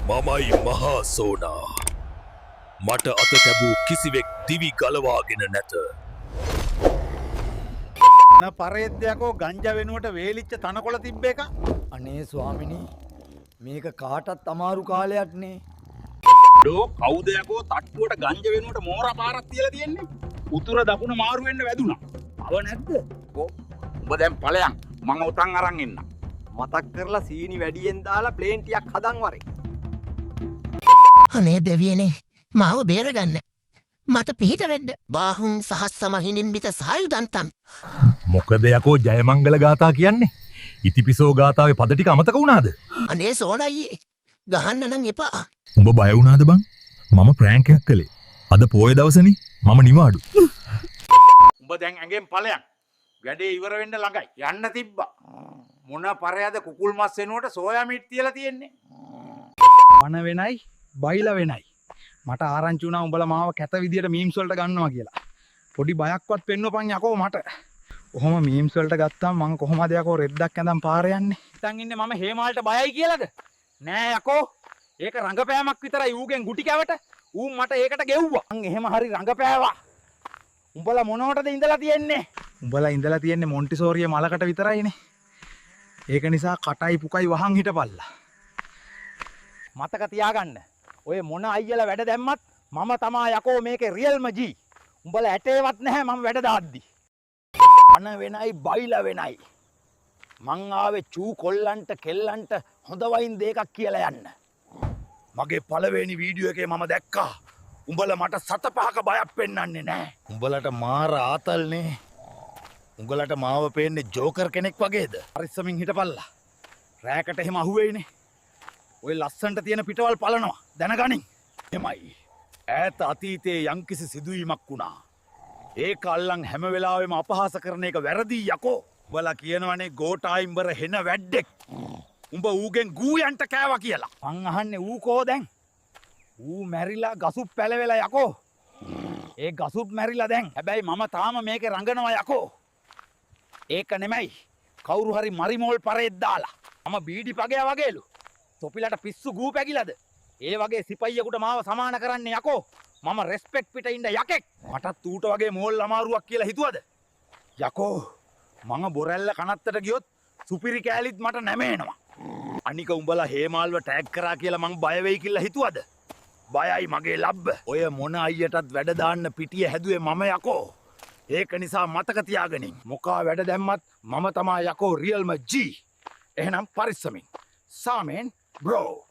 මමයි මහා සෝනා. මට අත තැබූ කිසිවෙක් දිවි ගලවාගෙන නැත. පරේද්‍යයකෝ ගංජා වෙනුවට වේලිච්ච තනකොළ තිබ්බ එක. අනේ ස්වාමිනී මේක කාටත් අමාරු කාලයක්නේ. ඩෝ කවුද යකෝ තට්ටුවට ගංජා වෙනුවට මෝරා පාරක් තියලා තියෙන්නේ? උතුර දකුණ මාරු වෙන්න වැදුනා. අව නැද්ද? උඹ දැන් ඵලයන් මම උතන් අරන් එන්න. මතක් කරලා සීනි වැඩියෙන් දාලා ප්ලේන් ටිකක් හදන් වරේ. අනේ දෙවියනේ මාව බේරගන්න. මට පිහිට වෙන්න. බාහුන් සහස්සමහිනින් මිත සායුදන්තම්. මොකද යකෝ ජයමංගල ගාථා කියන්නේ? ඉතිපිසෝ ගාථාවේ පද ටික අමතක වුණාද? අනේ සෝනයි ගහන්න නම් එපා. උඹ බය වුණාද බං? මම ප්‍රෑන්ක් එකක් කළේ. අද පොයේ දවසනේ මම නිවාඩු. උඹ දැන් ඇඟෙන් ඵලයන්. වැඩේ ඉවර වෙන්න ළඟයි. යන්න තිබ්බා. මොන පරයද කුකුල් මස් වෙනුවට සෝයා මීට් තියලා තියෙන්නේ? වන වෙනයි බයිලා වෙනයි. මට ආරංචි වුණා උඹලා මාව කැත විදියට මීම්ස් වලට ගන්නවා කියලා. පොඩි බයක්වත් පෙන්වපන් යකෝ මට. කොහොම මීම්ස් වලට ගත්තාම මං කොහොමද යකෝ රෙද්දක් ඇඳන් පාර යන්නේ? හිතන් ඉන්නේ මම හේමාල්ට බයයි කියලාද? නෑ යකෝ. ඒක රංගපෑමක් විතරයි ඌගෙන් ගුටි කැවට. ඌ මට ඒකට ගෙව්වා. මං එහෙම හරි රංගපෑවා. උඹලා මොනවටද ඉඳලා තියෙන්නේ? උඹලා ඉඳලා තියෙන්නේ මොන්ටිසෝරියේ මලකට විතරයිනේ. ඒක නිසා කටයි පුකයි වහන් හිටපල්ලා. මතක තියාගන්න. ඔය මොන අයියලා වැඩ දැම්මත් මම තමා යකෝ මේකේ රියල්ම ජී. උඹලා ඇටේවත් නැහැ මම වැඩ දාද්දි. අන වෙනයි බයිලා වෙනයි. මං ආවේ චූ කොල්ලන්ට කෙල්ලන්ට හොඳ වයින් දෙකක් කියලා යන්න. මගේ පළවෙනි වීඩියෝ එකේ මම දැක්කා. උඹලා මට සත පහක බයක් පෙන්වන්නේ නැහැ. උඹලට මාර ආතල්නේ. උඹලට මාව පේන්නේ ජෝකර් කෙනෙක් වගේද? පරිස්සමින් හිටපල්ලා. රෑකට එහෙම අහුවෙයිනේ. ඔය ලස්සන්ට තියෙන පිටවල් පලනවා දැනගනින්. එමයි ඈත අතීතයේ යම්කිසි සිදුවීමක් වුණා. ඒක අල්ලන් හැම වෙලාවෙම අපහාස කරන එක වැරදි යකෝ. උඹලා කියනවනේ ගෝඨායිම්බර හෙන වැඩෙක්. උඹ ඌගෙන් ගූයන්ට කෑවා කියලා. මං අහන්නේ ඌ කෝ දැන්? ඌ මැරිලා ගසුප් පැලවෙලා යකෝ. ඒ ගසුප් මැරිලා දැන්. හැබැයි මම තාම මේකේ රඟනවා යකෝ. ඒක නෙමෙයි. කවුරු හරි මරිමෝල් පරේත් දාලා. මම බීඩි පගයා වගේලු. තොපිලට පිස්සු ගූ පැගිලද? ඒ වගේ සිපයියෙකුට මාව සමාන කරන්නේ යකෝ. මම රෙස්පෙක්ට් පිට ඉන්න යකෙක්. මටත් ඌට වගේ මෝල් අමාරුවක් කියලා හිතුවද? යකෝ මම බොරැල්ල කනත්තට ගියොත් සුපිරි කෑලිත් මට නැමෙනවා. අනික උඹලා හේමාල්ව ටැග් කරා කියලා මං බය වෙයි කියලා හිතුවද? බයයි මගේ ලබ්බ. ඔය මොන අයියටත් වැඩ දාන්න පිටිය හැදුවේ මම යකෝ. ඒක නිසා මතක තියාගනින්. මොකා වැඩ දැම්මත් මම තමා යකෝ රියල්ම ජී. එහෙනම් පරිස්සමින්. සාමෙන් bro.